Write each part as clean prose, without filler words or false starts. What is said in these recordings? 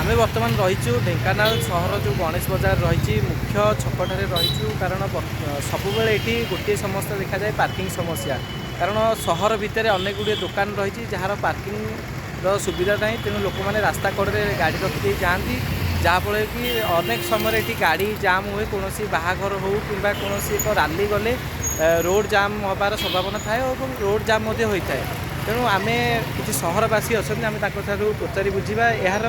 आमे वर्तमान रहीचु ढेंकानाल सहर जो गणेश बजार रही मुख्य छकठारे रहीचु कारण सबुबले ये गोटे समस्या देखा जाए पार्किंग समस्या कारण सहर भितर अनेक गुड़े दुकान रही जार पार्किंग सुविधा ना तेणु लोक मैंने रास्ता कड़े गाड़ी रखिदे जाती जहाँफल कि अनेक समय ये गाड़ी जाम हुए कौन बाहाघर हो कि कौन एक राली गले रोड जाम हबार संभावना थाए और रोड जाम होता है। तेणु आम कि सहरवासी अच्छा आम पचारि बुझा यार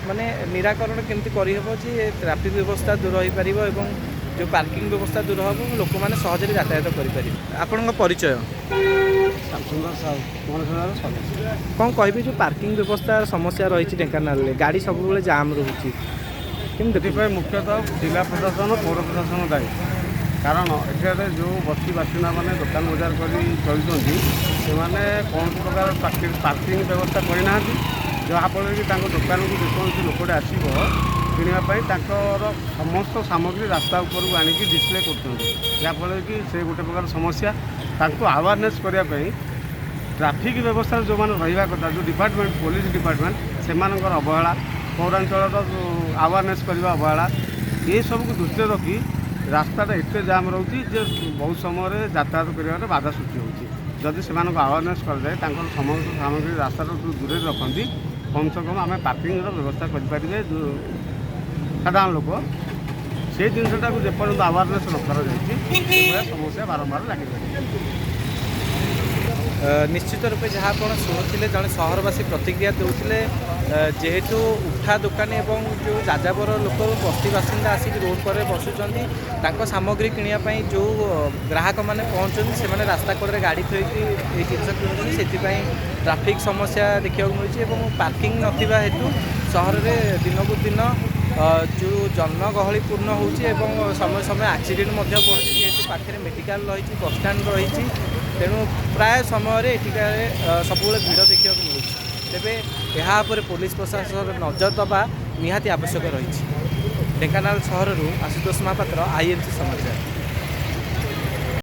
माने निराकरण केमती करहब जे ट्राफिक व्यवस्था दूर हो पार और जो पार्किंग व्यवस्था दूर हम लोक मैंने सहजरे यातायात करें। आपण परिचय कौन कह जो पार्किंग व्यवस्था समस्या रही ढेंकानाल गाड़ी सब जाम रोचे मुख्यतः जिला प्रशासन पौर प्रशासन दायी कारण एठारे जो बस्ती बासिंदा मैंने दुकान बजार कर चलती से कौन प्रकार पार्किंग व्यवस्था करना जहाँफल कि दुकान को जेकोसी लोकटे आसो किनापर समस्त सामग्री रास्ता उपरକୁ आनिकी डिस्प्ले करफल कि से गोटे प्रकार समस्या अवेयरनेस करने ट्राफिक व्यवस्था जो मैंने रहा कथा जो डिपार्टमेंट पुलिस डिपार्टमेंट से अवहेला पौरांचल अवेयरनेस करने अवहेला ये सब को दृष्टि रखी रास्ता एत जाम रोचे बहुत समय यातायात कर बाधा सृष्टि होती से अवेयरनेस कराए समस्त सामग्री रास्ता दूर रखती कम से कम आम पार्किंग व्यवस्था करें साधारण लोक से जिनटा को जेपर्यंत अवेयरनेस न कर समस्या बारंबार लगे। निश्चित रूपे जहाँ आप शुणुते जड़े सहरवासी प्रतिक्रिया देते जेहेतु उठा दुकानी और जो जाजाबर लोक बस्ती बासिंदा आसिक रोड पर बसुँच सामग्री किणापी जो ग्राहक मैंने पहुँचते से रास्ता कड़े गाड़ी थोड़ी जिन किणुच्च से ट्राफिक समस्या देखा मिली पार्किंग नथिबा हेतु सहर में दिन को दिन जो जनगहलीपूर्ण हो समय समय एक्सीडेंट बढ़ी जेहेतु पाखे मेडिकल रही बसस्टाण्ड रही तेणु प्राय समय एଠିकार सब भिड़ देखा मिलूँ तेरे यहाँ पुलिस प्रशासन नजर दबा निहाती आवश्यक रही। ढेंकानाल सहर आशुतोष महापात्र INC समाचार।